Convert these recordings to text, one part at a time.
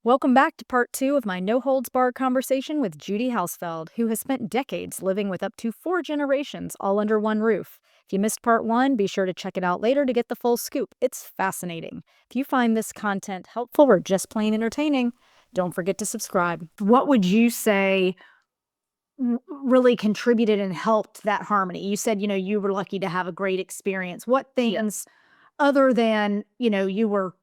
Welcome back to part two of my no holds barred conversation with Judy Hausfeld, who has spent decades living with up to four generations all under one roof. If you missed part one, be sure to check it out later to get the full scoop. It's fascinating. If you find this content helpful or just plain entertaining, don't forget to subscribe. What would you say really contributed and helped that harmony? You said, you were lucky to have a great experience. What Yeah. things, other than, you were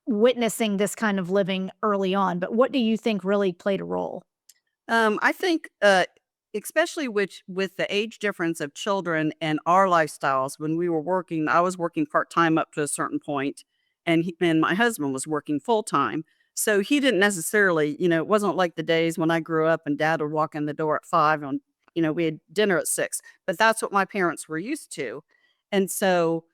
witnessing this kind of living early on, but what do you think really played a role? I think, especially with the age difference of children and our lifestyles, when we were working, I was working part-time up to a certain point, and my husband was working full-time. So he didn't necessarily, it wasn't like the days when I grew up and dad would walk in the door at 5 and, we had dinner at 6, but that's what my parents were used to. And so,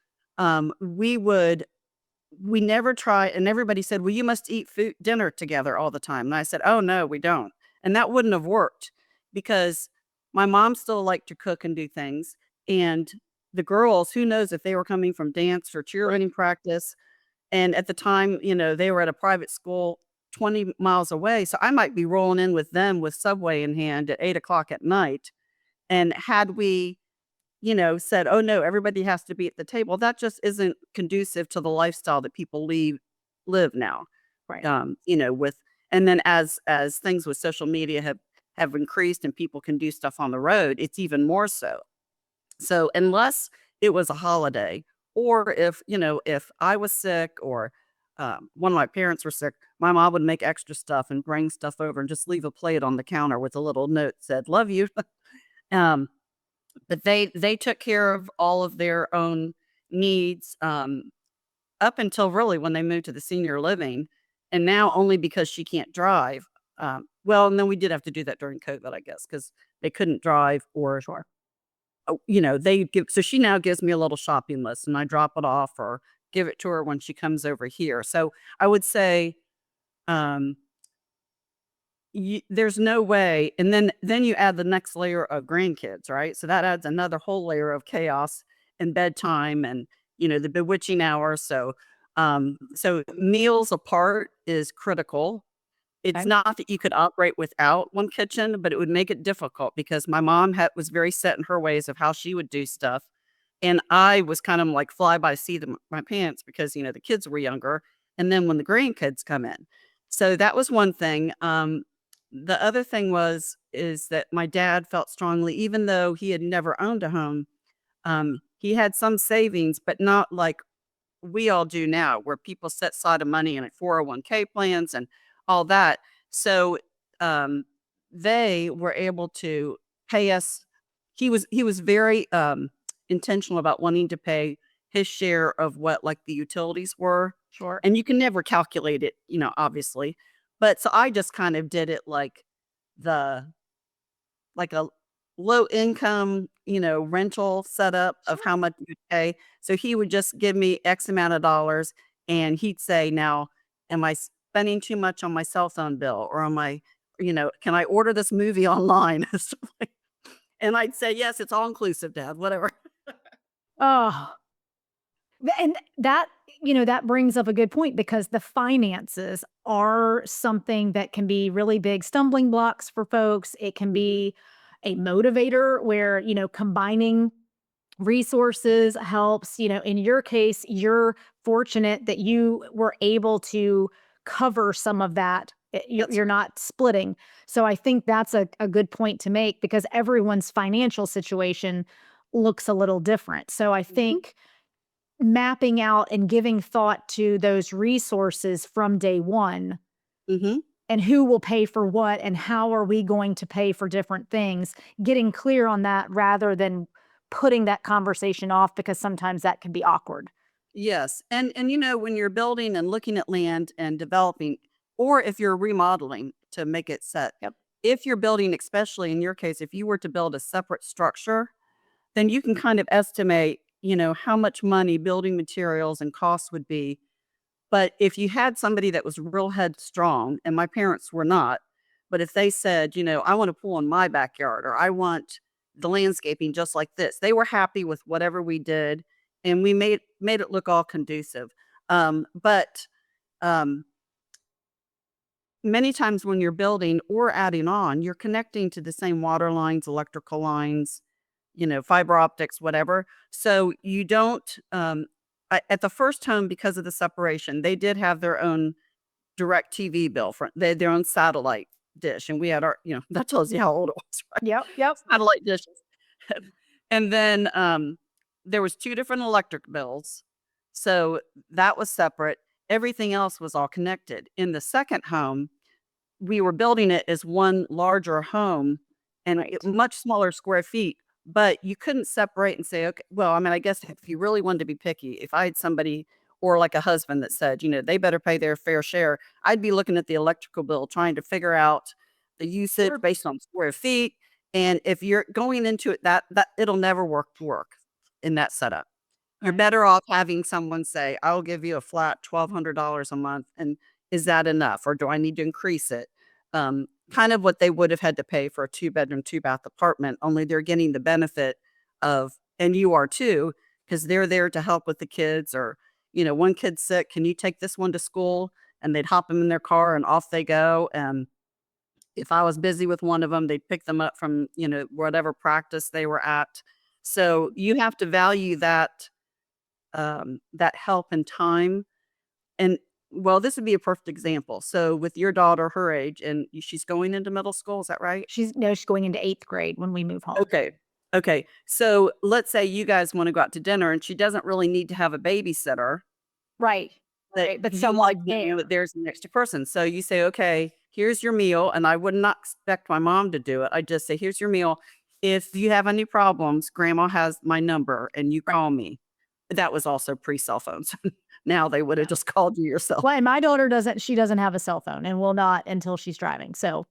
we never try, and everybody said, "Well, you must eat food dinner together all the time." And I said, "Oh, no, we don't." And that wouldn't have worked because my mom still liked to cook and do things. And the girls, who knows if they were coming from dance or cheerleading practice. And at the time, they were at a private school 20 miles away. So I might be rolling in with them with Subway in hand at 8 o'clock at night. And had we said, "Oh, no, everybody has to be at the table." That just isn't conducive to the lifestyle that people live now. Right. With and then as things with social media have increased and people can do stuff on the road, it's even more so. So unless it was a holiday, or if I was sick, or one of my parents were sick, my mom would make extra stuff and bring stuff over and just leave a plate on the counter with a little note that said, "Love you." Um, but they took care of all of their own needs, up until really when they moved to the senior living, and now only because she can't drive. Well, and then we did have to do that during COVID, I guess, because they couldn't drive, or, Sure. they give so she now gives me a little shopping list, and I drop it off or give it to her when she comes over here. So I would say, um there's no way, and then you add the next layer of grandkids, right? So that adds another whole layer of chaos and bedtime and, the bewitching hour. So meals apart is critical. It's Okay. not that you could operate without one kitchen, but it would make it difficult because my mom was very set in her ways of how she would do stuff, and I was kind of like fly by the seat of my pants because, the kids were younger, and then when the grandkids come in. So that was one thing. The other thing is that my dad felt strongly, even though he had never owned a home, he had some savings, but not like we all do now, where people set aside of money in, like, 401(k) plans and all that. So, um, they were able to pay us. He was very, intentional about wanting to pay his share of what, like, the utilities were, Sure. and you can never calculate it, obviously. But so I just kind of did it the like a low income, rental setup of how Sure. much you pay. So he would just give me X amount of dollars, and he'd say, "Now, am I spending too much on my cell phone bill, or can I order this movie online?" Stuff like. And I'd say, "Yes, it's all inclusive, Dad, whatever." Oh, and that, that brings up a good point because the finances are something that can be really big stumbling blocks for folks. It can Mhm. be a motivator where, combining resources helps. In your case, you're fortunate that you were able to cover some of that. That's You're right. not splitting. So I think that's a good point to make because everyone's financial situation looks a little different. So I Mhm. think mapping out and giving thought to those resources from day one Mhm. and who will pay for what and how are we going to pay for different things, getting clear on that rather than putting that conversation off because sometimes that can be awkward. Yes, and when you're building and looking at land and developing, or if you're remodeling to make it set, Yep. if you're building, especially in your case, if you were to build a separate structure, then you can kind of estimate, how much money building materials and costs would be. But if you had somebody that was real headstrong, and my parents were not, but if they said, "I want a pool in my backyard," or "I want the landscaping just like this," they were happy with whatever we did, and we made it look all conducive. But um, many times when you're building or adding on, you're connecting to the same water lines, electrical lines, fiber optics, whatever. So you don't, at the first home, because of the separation, they did have their own direct TV bill for they had their own satellite dish, and we had our, that tells you how old it was, right? Yep, yep. Satellite dishes. And then, there was 2 different electric bills, so that was separate. Everything else was all connected. In the second home, we were building it as one larger home and Right, much smaller square feet, but you couldn't separate and say, okay, well, I mean, I guess if you really wanted to be picky, if I had somebody or like a husband that said, they better pay their fair share, I'd be looking at the electrical bill trying to figure out the usage sure. based on square feet. And if you're going into it, that it'll never work in that setup. You're Right. better off having someone say, "I'll give you a flat $1,200 a month, and is that enough, or do I need to increase it?" Kind of what they would have had to pay for a two-bedroom, two-bath apartment, only they're getting the benefit of, and you are too, because 'cause they're there to help with the kids, or, one kid's sick, "Can you take this one to school?" And they'd hop them in their car and off they go, and if I was busy with one of them, they'd pick them up from, whatever practice they were at. So you have to value that help and time. And well, this would be a perfect example. So with your daughter, her age, and she's going into middle school, is that right? She's going into 8th grade when we move home. Okay. Okay. So let's say you guys want to go out to dinner and she doesn't really need to have a babysitter, Right, that right, but you like, someone there. that there's an extra person. So you say, okay, here's your meal. And I would not expect my mom to do it. I just say, here's your meal. If you have any problems, grandma has my number and you Right, call me. That was also pre cell phones. Now they would have yeah. just called you yourself. Well, and my daughter doesn't have a cell phone and will not until she's driving, so,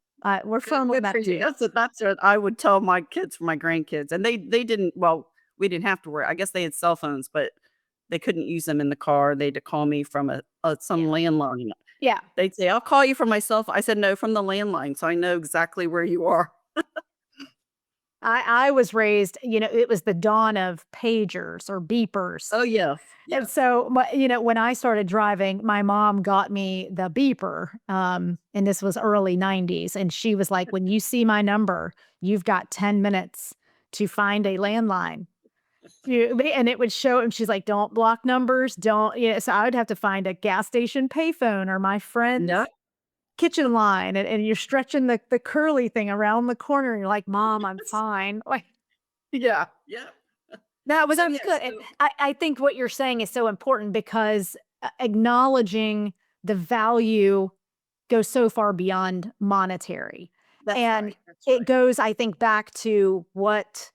we're Good firm on good that for you. too. That's what I would tell my kids for my grandkids, and they didn't, well, we didn't have to worry. I guess they had cell phones, but they couldn't use them in the car. They had to call me from some Yeah. landline. Yeah. They'd say, "I'll call you from my cell phone." I said, "No, from the landline, so I know exactly where you are." I was raised, it was the dawn of pagers or beepers. Oh, yes. And Yes. so, when I started driving, my mom got me the beeper, and this was early '90s, and she was like, "When you see my number, you've got 10 minutes to find a landline." And it would show, and she's like, "Don't block numbers, don't," so I would have to find a gas station payphone or my Yeah. friend's kitchen line, and you're stretching the curly thing around the corner, and you're like, "Mom, I'm fine." Like, Yeah. Yeah. no, but So, that's yes, good, and I think what you're saying is so important because acknowledging the value goes so far beyond monetary, that's and right. That's it right. goes, I think, back to what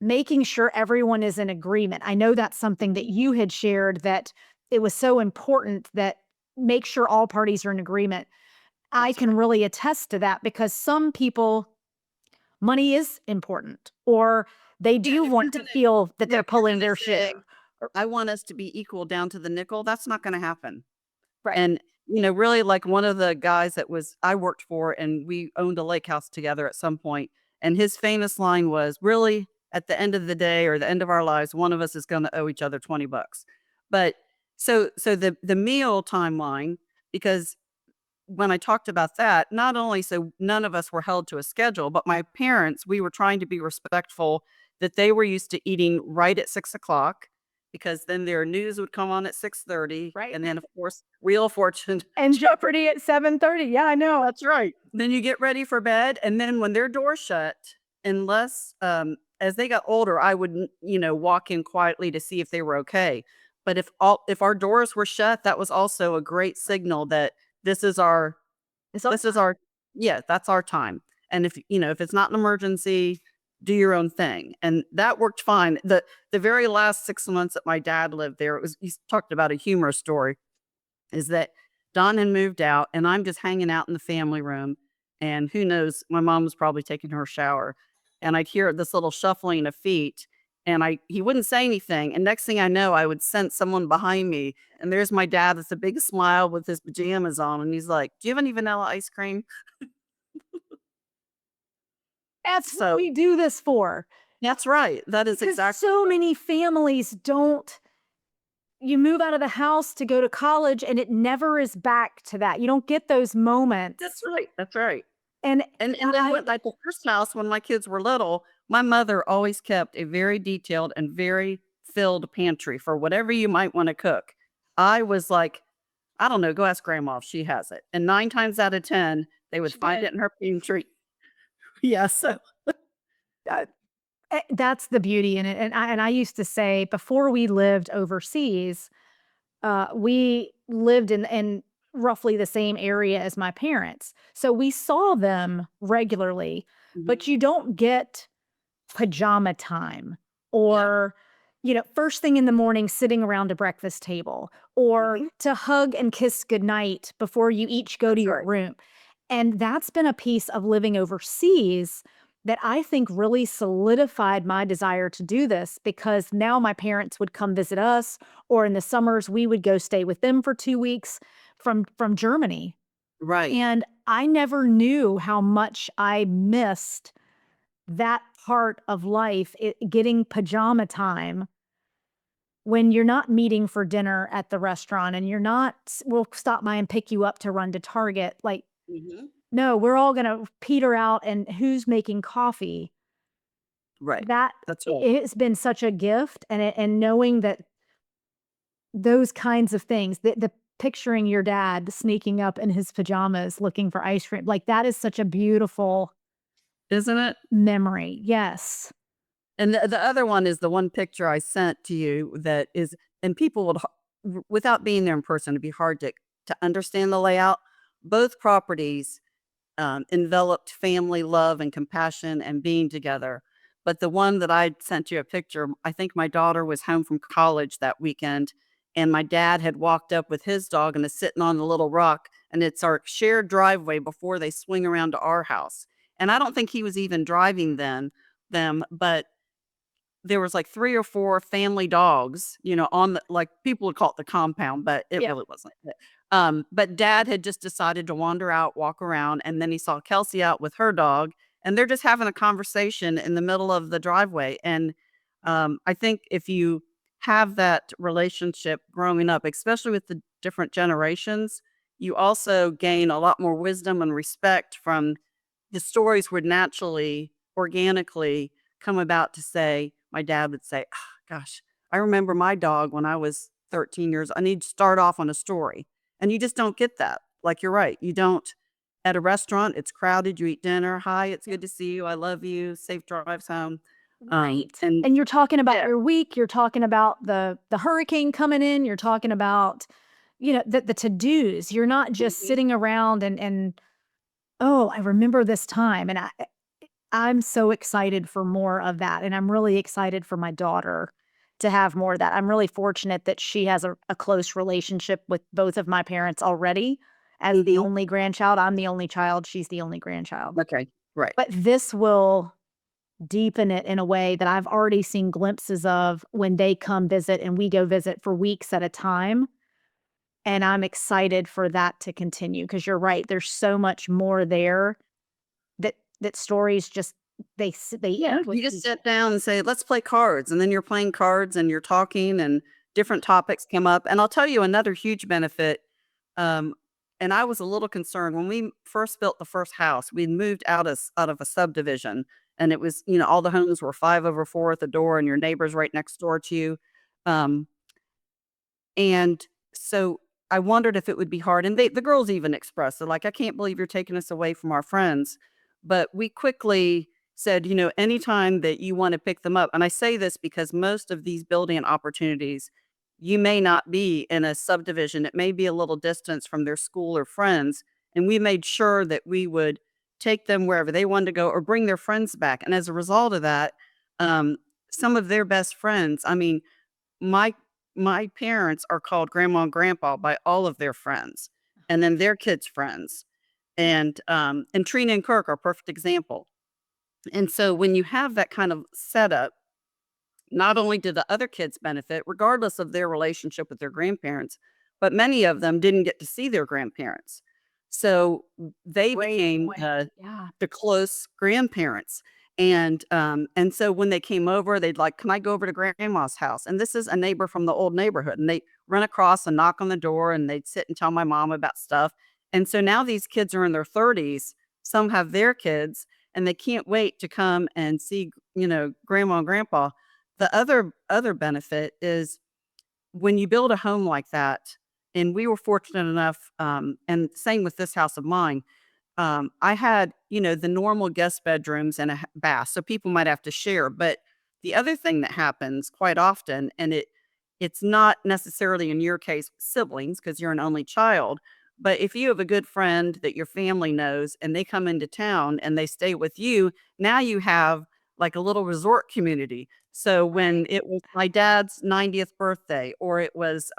making sure everyone is in agreement. I know that's something that Mhm. you had shared, that it was so important that make sure all parties are in agreement. I That's can right. really attest to that because some people, money is important, or they Yeah, do want to feel that if they're you're pulling gonna their say, share. Or "I want us to be equal down to the nickel," that's not gonna happen. right. And, really, like, one of the guys that was I worked for, and we owned a lake house together at some point, and his famous line was, "Really, at the end of the day or the end of our lives, one of us is gonna owe each other 20 bucks." But so the meal timeline, because when I talked about that, not only so none of us were held to a schedule, but my parents, we were trying to be respectful that they were used to eating right at 6 o'clock, because then their news would come on at 6:30. Right. And then, of course, Wheel of Fortune, And Jeopardy. Jeopardy at 7:30. Yeah, I know. That's right. Then you get ready for bed, and then when their door shut, unless, as they got older, I would, walk in quietly to see if they were okay. But if our doors were shut, that was also a great signal that this is our It's all this is our yeah, that's our time. And if it's not an emergency, do your own thing. And that worked fine. The very last 6 months that my dad lived there, it was he talked about a humorous story, is that Don had moved out and I'm just hanging out in the family room, and who knows, my mom was probably taking her shower, and I'd hear this little shuffling of feet, and he wouldn't say anything, and next thing I know, I would sense someone behind me, and there's my dad with a big smile with his pajamas on, and he's like, "Do you have any vanilla ice cream?" That's what So we do this for, that's right. That is because exactly so right. many families don't, you move out of the house to go to college and it never is back to that. You don't get those moments. That's right, that's right. And And then I what like the first house when my kids were little, my mother always kept a very detailed and very filled pantry for whatever you might wanna cook. I was like, I don't know, go ask grandma if she has it, and 9 times out of 10, they would she find did. it in her pantry. Yeah, so Uh, that's the beauty in it. And I used to say before we lived overseas, we lived in roughly the same area as my parents. So we saw them regularly, but mhm, you don't get pajama time yep, or, first thing in the morning sitting around a breakfast table or mhm, to hug and kiss goodnight before you each go to that's your right. room. And that's been a piece of living overseas that I think really solidified my desire to do this because now my parents would come visit us, or in the summers we would go stay with them for 2 weeks from Germany. Right. And I never knew how much I missed that part of life, getting pajama time when you're not meeting for dinner at the restaurant and you're not, "We'll stop by and pick you up to run to Target." Like, Mhm. no, we're all gonna peter out and who's making coffee. Right. That That's right. it's been such a gift, and knowing that those kinds of things, the picturing your dad sneaking up in his pajamas looking for ice cream, like, that is such a beautiful Isn't it? memory. Yes. And the other one is the one picture I sent to you that is and people would without being there in person, it'd be hard to understand the layout. Both properties enveloped family love and compassion and being together. But the one that I sent you a picture, I think my daughter was home from college that weekend, and my dad had walked up with his dog and is sitting on the little rock, and it's our shared driveway before they swing around to our house. And I don't think he was even driving but there was like 3 or 4 family dogs, on the like, people would call it the compound, but it Yeah. really wasn't. But dad had just decided to wander out, walk around, and then he saw Kelsey out with her dog, and they're just having a conversation in the middle of the driveway, and, I think if you have that relationship growing up, especially with the different generations, you also gain a lot more wisdom and respect from the stories would naturally, organically come about to say my dad would say, "Ah, gosh, I remember my dog when I was 13 years." I need to start off on a story. And you just don't get that. Like you're right. You don't at a restaurant, it's crowded, you eat dinner. Hi, it's Yeah. good to see you. I love you. Safe drives home. Right. And And you're talking about yeah. your week, you're talking about the hurricane coming in, you're talking about, the to-dos. You're not just Mhm. sitting around and, "Oh, I remember this time," and I'm so excited for more of that, and I'm really excited for my daughter to have more of that. I'm really fortunate that she has a close relationship with both of my parents already. As the Mhm. only grandchild, I'm the only child, she's the only grandchild. Okay. Right. But this will deepen it in a way that I've already seen glimpses of when they come visit and we go visit for weeks at a time, and I'm excited for that to continue. Because 'cause you're right, there's so much more there that stories just they Yeah, end you with just people. sit down and say, "Let's play cards," and then you're playing cards and you're talking and different topics come up, and I'll tell you another huge benefit, um, and I was a little concerned when we first built the first house, we moved out of a subdivision, and it was, all the homes were 5 over 4 at the door and your neighbor's right next door to you, um and so I wondered if it would be hard, and the girls even expressed it, like, "I can't believe you're taking us away from our friends." But we quickly said, "Anytime that you wanna pick them up," and I say this because most of these building opportunities, you may not be in a subdivision, it may be a little distance from their school or friends, and we made sure that we would take them wherever they wanted to go or bring their friends back, and as a result of that, um, some of their best friends I mean, my my parents are called grandma and grandpa by all of their friends, and then their kids' friends, and Trina and Kirk are a perfect example. And so when you have that kind of setup, not only did the other kids benefit, regardless of their relationship with their grandparents, but many of them didn't get to see their grandparents. So they Great became point. Yeah. the close grandparents. And so when they came over, they'd like, "Can I go over to grandma's house?" And this is a neighbor from the old neighborhood. And run across and knock on the door, and they'd sit and tell my mom about stuff. And so now these kids are in their 30s, some have their kids, and they can't wait to come and see, grandma and grandpa. The other benefit is when you build a home like that, and we were fortunate enough, and same with this house of mine, I had, the normal guest bedrooms and a bath, so people might have to share. But the other thing that happens quite often, and it's not necessarily in your case siblings because you're an only child, but if you have a good friend that your family knows and they come into town and they stay with you, now you have like a little resort community. So when Right. it was my dad's 90th birthday, or it was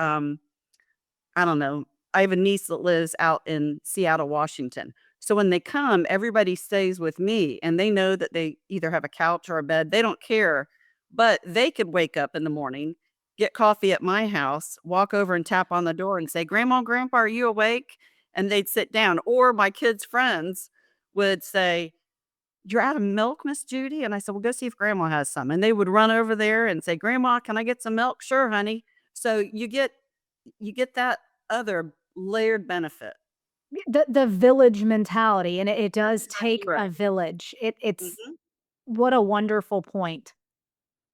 I don't know. I have a niece that lives out in Seattle, Washington. So when they come, everybody stays with me and they know that they either have a couch or a bed. They don't care, but they could wake up in the morning, get coffee at my house, walk over and tap on the door and say, "Grandma, Grandpa, are you awake?" And they'd sit down. Or my kids' friends would say, "You're out of milk, Miss Judy?" And I said, "Well, go see if grandma has some." And they would run over there and say, "Grandma, can I get some milk?" "Sure, honey." So you get that other layered benefit. The village mentality, and it does Exactly take a right. village. It's Mhm, what a wonderful point.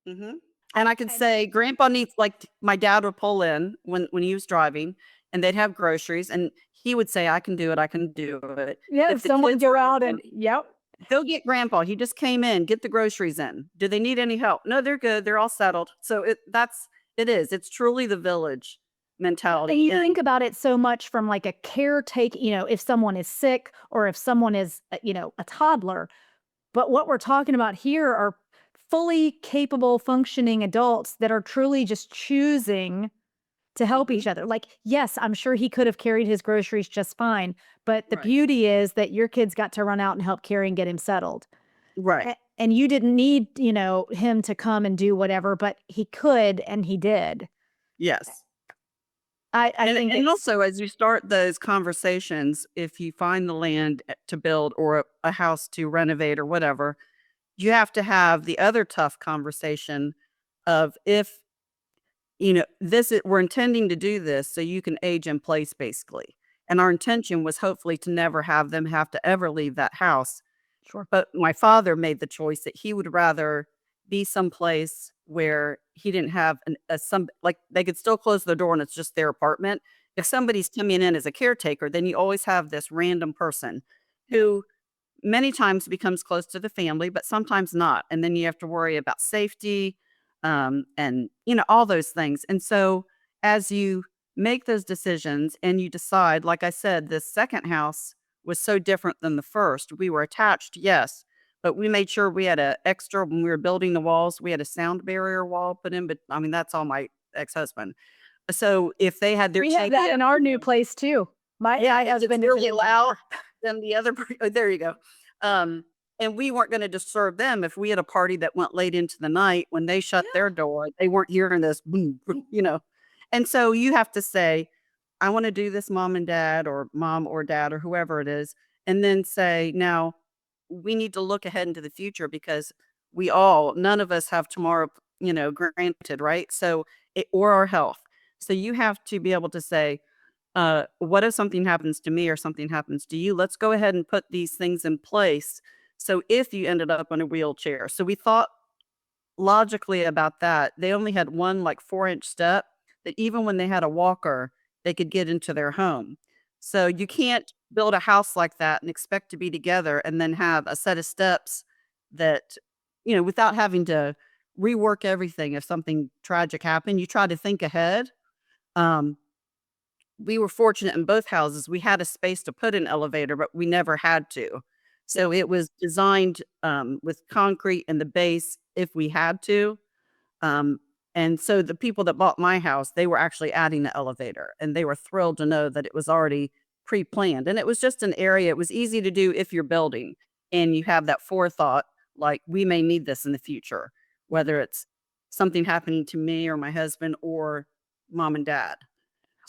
mhm. I And I could and say grandpa needs like, my dad would pull in when he was driving, and they'd have groceries, and he would say, I can do it." yeah, If the someone kids go were out around, and yep. "Go get grandpa, he just came in, get the groceries in. Do they need any help?" "No, they're good, they're all settled." So it's truly the village And mentality, you and think about it so much from like a caretake, if someone is sick or if someone is, a toddler. But what we're talking about here are fully capable, functioning adults that are truly just choosing to help mhm, each other. Like, yes, I'm sure he could have carried his groceries just fine, but the right, beauty is that your kids got to run out and help carry and get him settled. right, And you didn't need, him to come and do whatever, but he could and he did. yes. I And think and it's also, as you start those conversations, if you find the land, to build, or a house to renovate or whatever, you have to have the other tough conversation of, if, we're intending to do this so you can age in place, basically. And our intention was hopefully to never have them have to ever leave that house. sure. But my father made the choice that he would rather be someplace where he didn't have some, like, they could still close the door and it's just their apartment. If somebody's coming in as a caretaker, then you always have this random person who many times becomes close to the family, but sometimes not. And then you have to worry about safety, and all those things. And so as you make those decisions and you decide, like I said, this second house was so different than the first. We were attached, yes, but we made sure we had a extra when we were building the walls. We had a sound barrier wall put in, but I mean that's all my ex-husband. So if they had their We have TV that in our new place too. yeah, My if it's husband is really loud, then the other oh, there you go. Um, and we weren't gonna disturb them if we had a party that went late into the night. When they shut their yeah. door, they weren't hearing this boom, boom, you know? And so you have to say, "I wanna do this, mom and dad," or mom or dad or whoever it is, and then say, "Now, we need to look ahead into the future because none of us have tomorrow, granted, right? So or our health. So you have to be able to say, what if something happens to me or something happens to you? Let's go ahead and put these things in place. So if you ended up in a wheelchair." So we thought logically about that. They only had one like 4-inch step that even when they had a walker, they could get into their home. So you can't build a house like that and expect to be together and then have a set of steps that, without having to rework everything if something tragic happened. You try to think ahead. Um, we were fortunate in both houses. We had a space to put an elevator, but we never had to. So it was designed, with concrete in the base if we had to. Um, and so the people that bought my house, they were actually adding the elevator and they were thrilled to know that it was already pre-planned. And it was just an area, it was easy to do if you're building and you have that forethought, like we may need this in the future, Mhm. whether it's something happening to me or my husband or mom and dad.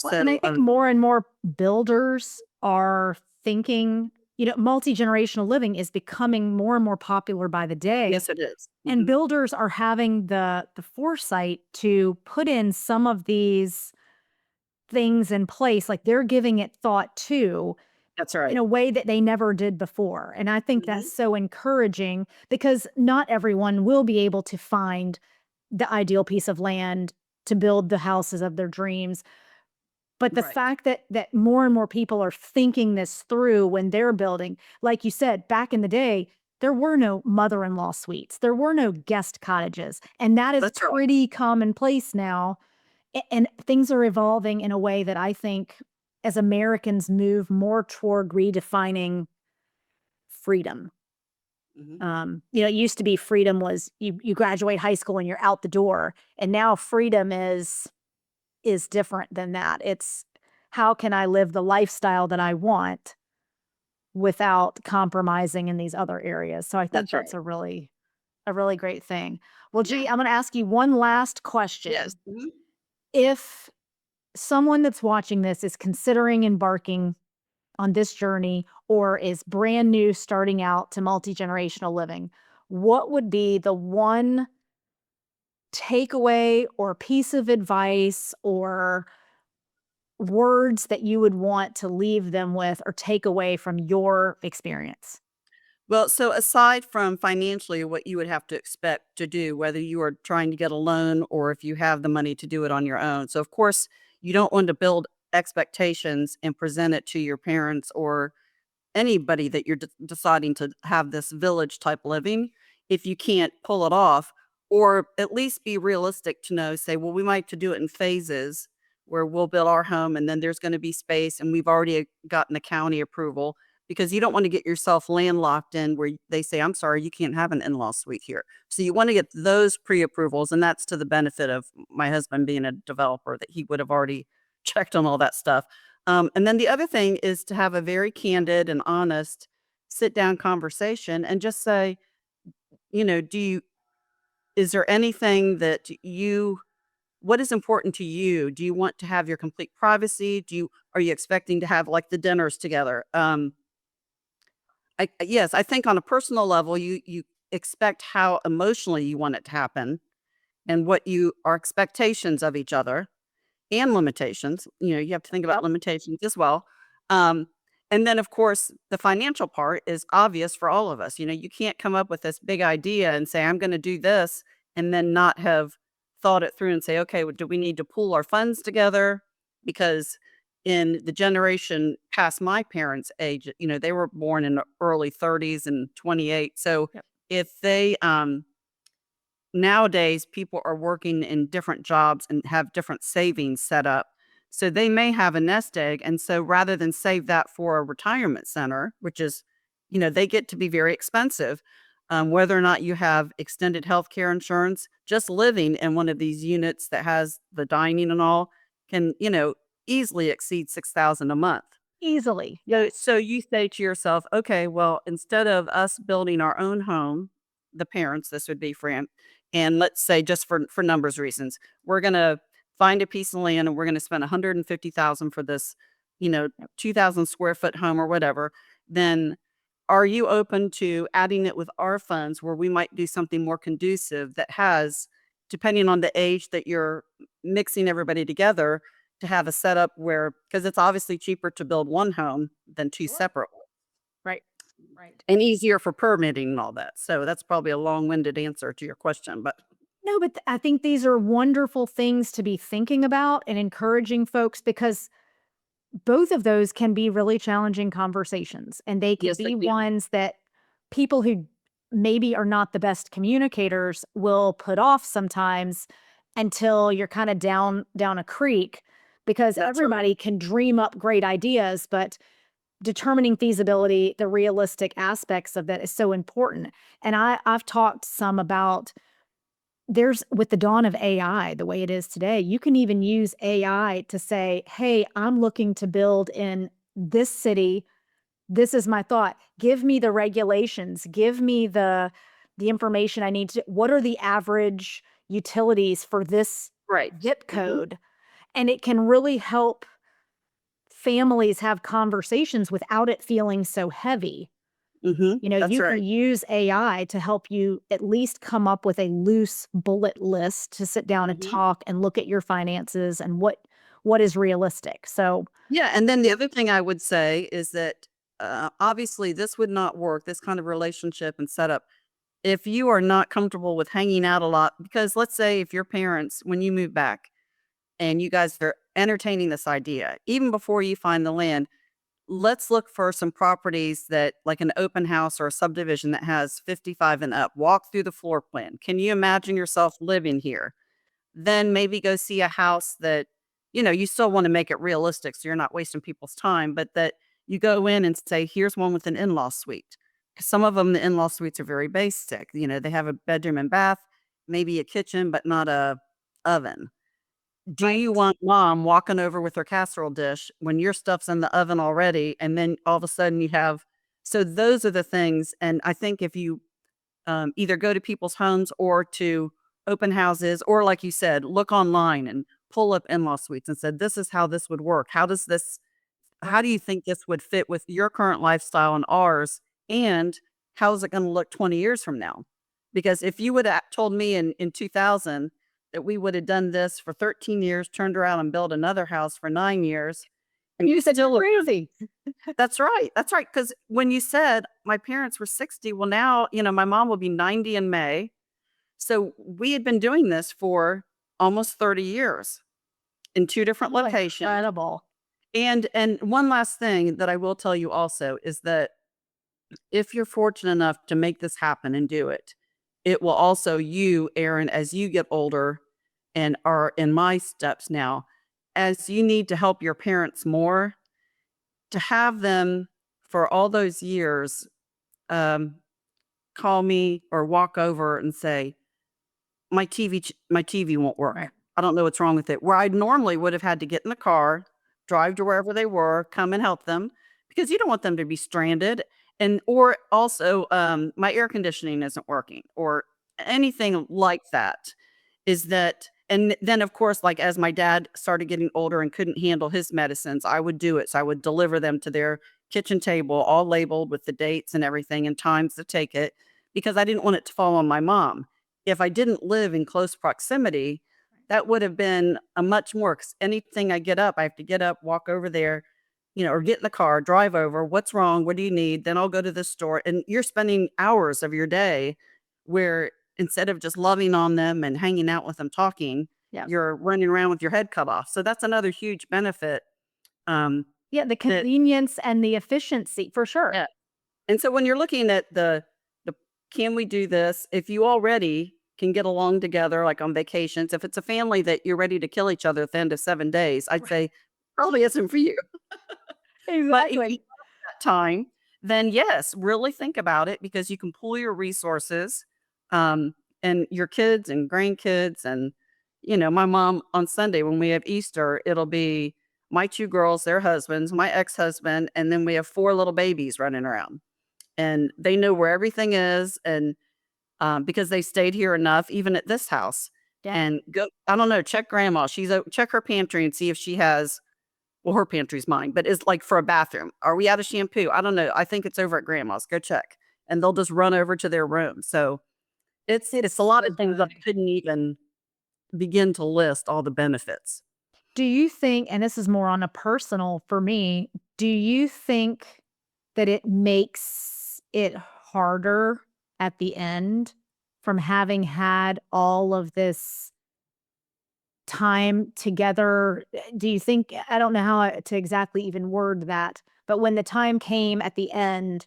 Well, and I So, think more and more builders are thinking, multi-generational living is becoming more and more popular by the day. yes, it is. And Mhm. builders are having the foresight to put in some of these things in place, like, they're giving it thought too, That's in right. a way that they never did before, and I think Mhm. that's so encouraging because not everyone will be able to find the ideal piece of land to build the houses of their dreams, but the Right. fact that more and more people are thinking this through when they're building, like you said, back in the day, there were no mother-in-law suites, there were no guest cottages, and that is That's right. pretty commonplace now, and things are evolving in a way that I think as Americans move more toward redefining freedom. Mhm. It used to be freedom was you graduate high school and you're out the door, and now freedom is different than that. It's how can I live the lifestyle that I want without compromising in these other areas? So I think That's that's right. a really great thing. Well, Yeah. gee, I'm going to ask you one last Yes. question. Mhm. If someone that's watching this is considering embarking on this journey or is brand new starting out to multi-generational living, what would be the one takeaway or piece of advice or words that you would want to leave them with or take away from your experience? Well, so aside from financially what you would have to expect to do, whether you are trying to get a loan or if you have the money to do it on your own. So, of course, you don't want to build expectations and present it to your parents or anybody that you're deciding to have this village type living if you can't pull it off, or at least be realistic to know, say, well, we might to do it in phases where we'll build our home and then there's going to be space and we've already gotten the county approval because you don't want to get yourself landlocked in where they say, I'm sorry, you can't have an in-law suite here. So you want to get those pre-approvals, and that's to the benefit of my husband being a developer that he would have already checked on all that stuff. And then the other thing is to have a very candid and honest sit down conversation and just say, do you, is there anything that what is important to you? Do you want to have your complete privacy? Are you expecting to have like the dinners together? Yes, I think on a personal level, you expect how emotionally you want it to happen and what you are expectations of each other and limitations. You have to think about Yep. limitations as well. Um, and then, of course, the financial part is obvious for all of us. You can't come up with this big idea and say, I'm going to do this, and then not have thought it through and say, okay, well, do we need to pool our funds together? Because in the generation past my parents' age, they were born in the early 30s and 28. So Yep. if they, nowadays, people are working in different jobs and have different savings set up. So they may have a nest egg. And so rather than save that for a retirement center, which is, they get to be very expensive, whether or not you have extended health care insurance, just living in one of these units that has the dining and all can, easily exceed 6,000 a month. Easily. So you say to yourself, okay, well, instead of us building our own home, the parents, this would be for, and let's say just for numbers reasons, we're gonna find a piece of land and we're gonna spend 150,000 for this, you know, Yep. 2,000 square foot home or whatever. Then are you open to adding it with our funds where we might do something more conducive that has, depending on the age that you're mixing everybody together, to have a setup where, because it's obviously cheaper to build one home than two Sure. separate ones, Right. Right. and easier for permitting and all that. So that's probably a long-winded answer to your question, but No, but I think these are wonderful things to be thinking about and encouraging folks because both of those can be really challenging conversations, and they can yes, they be can. ones that people who maybe are not the best communicators will put off sometimes until you're kinda down a creek because That's right. everybody can dream up great ideas, but determining feasibility, the realistic aspects of that is so important, and I've talked some about there's with the dawn of AI, the way it is today, you can even use AI to say, "Hey, I'm looking to build in this city. This is my thought. Give me the regulations. Give me the information I need to what are the average utilities for this Right. zip Mhm, code?" And it can really help families have conversations without it feeling so heavy. mhm. That's You can right. use AI to help you at least come up with a loose bullet list to sit down and Mhm. talk and look at your finances and what is realistic. So, Yeah, and then the other thing I would say is that, obviously, this would not work, this kind of relationship and setup, if you are not comfortable with hanging out a lot. Because let's say if your parents, when you move back and you guys are entertaining this idea, even before you find the land, let's look for some properties that, like an open house or a subdivision that has 55 and up. Walk through the floor plan. Can you imagine yourself living here? Then maybe go see a house that, you still want to make it realistic so you're not wasting people's time, but that you go in and say, here's one with an in-law suite. 'Cause some of them, the in-law suites are very basic. They have a bedroom and bath, maybe a kitchen, but not a oven. Do you right. want mom walking over with her casserole dish when your stuff's in the oven already, and then all of a sudden you have, so those are the things. And I think if you, either go to people's homes or to open houses, or like you said, look online and pull up in-law suites and said, "This is how this would work. How do you think this would fit with your current lifestyle and ours? And how is it gonna look 20 years from now?" Because if you would have told me in 2000 that we would have done this for 13 years, turned around and built another house for 9 years, and You said, "You're still crazy." that's right. Because when you said my parents were 60, well, now, my mom will be 90 in May. So we had been doing this for almost 30 years in 2 different Oh, locations. incredible. And one last thing that I will tell you also is that if you're fortunate enough to make this happen and do it, it will also, you, Erin, as you get older and are in my steps now, as you need to help your parents more, to have them for all those years, um, call me or walk over and say, my TV won't work. Right. I don't know what's wrong with it. Where I normally would have had to get in the car, drive to wherever they were, come and help them, because you don't want them to be stranded. And or also, my air conditioning isn't working or anything like that. Is that, and then of course, like as my dad started getting older and couldn't handle his medicines, I would do it. So I would deliver them to their kitchen table, all labeled with the dates and everything and times to take it, because I didn't want it to fall on my mom. If I didn't live in close proximity, that would have been a much more, 'cause anything I get up, I have to get up, walk over there, or get in the car, drive over. What's wrong? What do you need? Then I'll go to the store. And you're spending hours of your day where instead of just loving on them and hanging out with them talking, Yeah. you're running around with your head cut off. So that's another huge benefit. Um, Yeah, the that convenience and the efficiency for sure. yeah. And so when you're looking at the can we do this? If you already can get along together, like on vacations, if it's a family that you're ready to kill each other at the end of 7 days, I'd Right. say probably isn't for you. But if you Exactly. have that time, then yes, really think about it, because you can pool your resources, um, and your kids and grandkids. And, my mom on Sunday when we have Easter, it'll be my 2 girls, their husbands, my ex-husband, and then we have 4 little babies running around. And they know where everything is. And because they stayed here enough, even at this house, Yeah. and go, I don't know, check grandma. Check her pantry and see if she has, well, her pantry's mine, but it's like for a bathroom. Are we out of shampoo? I don't know. I think it's over at grandma's. Go check. And they'll just run over to their room. So It's it's a lot of so things I good. couldn't even begin to list all the benefits. Do you think, and this is more on a personal for me, do you think that it makes it harder at the end from having had all of this time together? Do you think, I don't know how to exactly even word that, but when the time came at the end,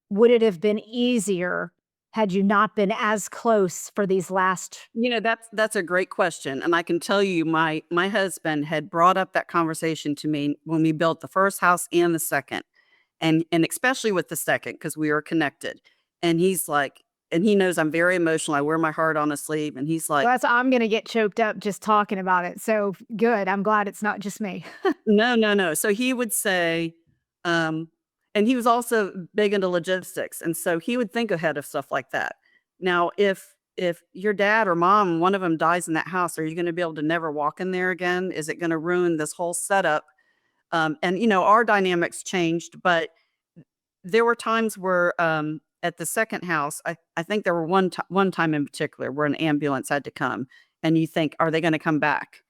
would it have been easier had you not been as close for these last That's a great question, and I can tell you my husband had brought up that conversation to me when we built the first house and the second, and especially with the second, because we are connected. And he's like, and he knows I'm very emotional. I wear my heart on a sleeve, and he's like, Well, that's I'm gonna get choked up just talking about it, so good, I'm glad it's not just me. "No, no, no." So he would say, um, and he was also big into logistics, and so he would think ahead of stuff like that. Now, if your dad or mom, one of them dies in that house, are you gonna be able to never walk in there again? Is it gonna ruin this whole setup? And, our dynamics changed, but there were times where, at the second house, I think there were one time in particular where an ambulance had to come, and you think, "Are they gonna come back?"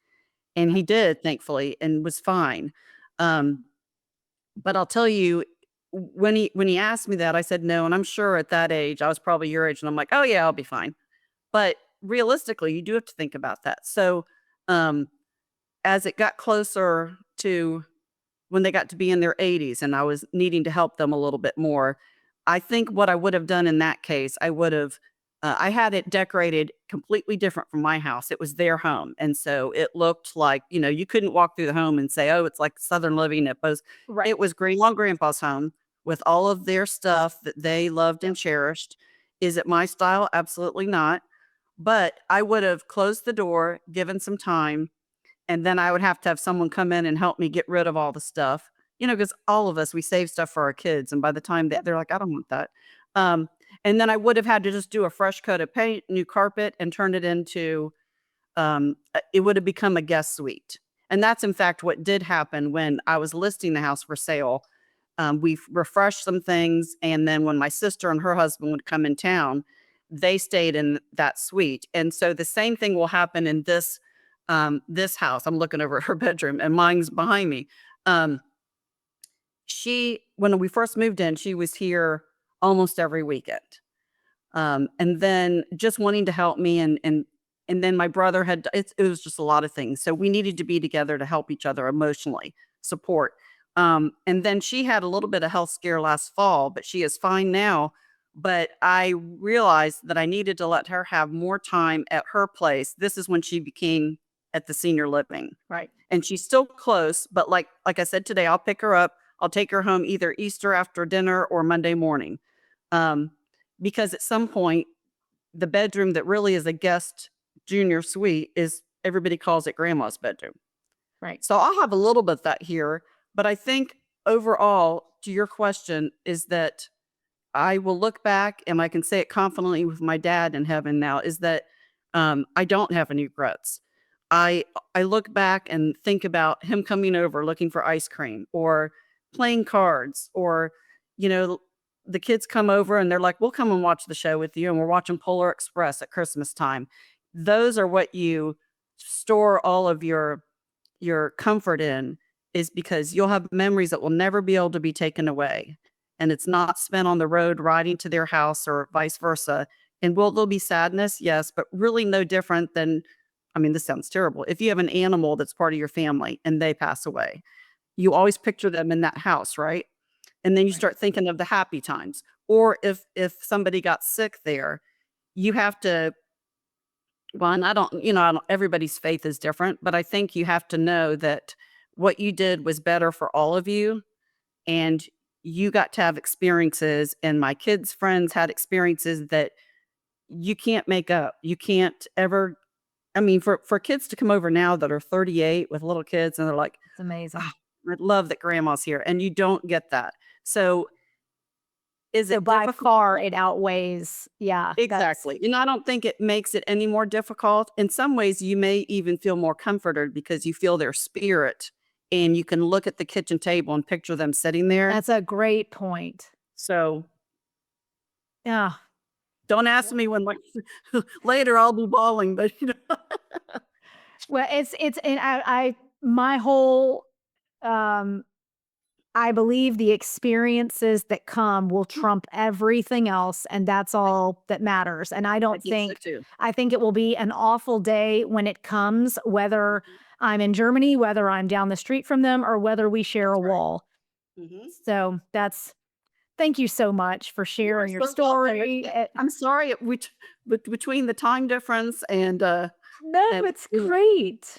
and he did, thankfully, and was fine. Um, but I'll tell you, when he asked me that, I said, "No," and I'm sure at that age, I was probably your age, and I'm like, "Oh, yeah, I'll be fine." But realistically, you do have to think about that. So, um, as it got closer to when they got to be in their 80s and I was needing to help them a little bit more, I think what I would have done in that case, I would have I had it decorated completely different from my house. It was their home, and so it looked like, you couldn't walk through the home and say, "Oh, it's like Southern living." Right. It was grandma and grandpa's home with all of their stuff that they loved and Yep. cherished. Is it my style? Absolutely not. But I would have closed the door, given some time, and then I would have to have someone come in and help me get rid of all the stuff, because all of us, we save stuff for our kids, and by the time Yep. they're like, "I don't want that." Um, and then I would have had to just do a fresh coat of paint, new carpet, and turn it into, it would have become a guest suite. And that's in fact what did happen when I was listing the house for sale. We refreshed some things, and then when my sister and her husband would come in town, they stayed in that suite. And so the same thing will happen in this house. I'm looking over at her bedroom, and mine's behind me. Um, when we first moved in, she was here almost every weekend. And then just wanting to help me, and then my brother it was just a lot of things. So we needed to be together to help each other emotionally, support. And then she had a little bit of health scare last fall, but she is fine now. But I realized that I needed to let her have more time at her place. This is when she became at the senior living. Right. And she's still close, but like I said today, I'll pick her up. I'll take her home either Easter after dinner or Monday morning. Um, because at some point, the bedroom that really is a guest junior suite is everybody calls it grandma's bedroom. Right. So I'll have a little bit of that here, but I think overall, to your question, is that I will look back and I can say it confidently with my dad in heaven now, is that I don't have any regrets. I I look back and think about him coming over looking for ice cream or playing cards, or you know the kids come over and they're like, "We'll come and watch the show with you," and we're watching Polar Express at Christmas time. Those are what you store all of your comfort in, is because you'll have memories that will never be able to be taken away, and it's not spent on the road riding to their house or vice versa. And will there be sadness? Yes, but really no different than, I mean, this sounds terrible. If you have an animal that's part of your family and they pass away, you always picture them in that house, right? And then you Right. start thinking of the happy times. Or if somebody got sick there, you have to, well, and I don't, everybody's faith is different, but I think you have to know that what you did was better for all of you, and you got to have experiences, and my kids' friends had experiences that you can't make up. You can't ever, I mean, for kids to come over now that are 38 with little kids and they're like, It's amazing. "Ah, I love that grandma's here," and you don't get that. So, is So it by difficult? far it outweighs, yeah, that's Exactly, and I don't think it makes it any more difficult. In some ways, you may even feel more comforted because you feel their spirit, and you can look at the kitchen table and picture them sitting there. that's a great point. So, Yeah. don't ask me when, like, later I'll be bawling, but, Well, it's and I my whole, um I believe the experiences that come will trump everything else, and that's I all that matters, and I think so too. I think it will be an awful day when it comes, whether Mhm. I'm in Germany, whether I'm down the street from them, or whether we share That's a right. wall. Mhm. So, that's thank you so much for You are sharing your so welcome. story, I'm sorry, between the time difference and, no, it it's it was great.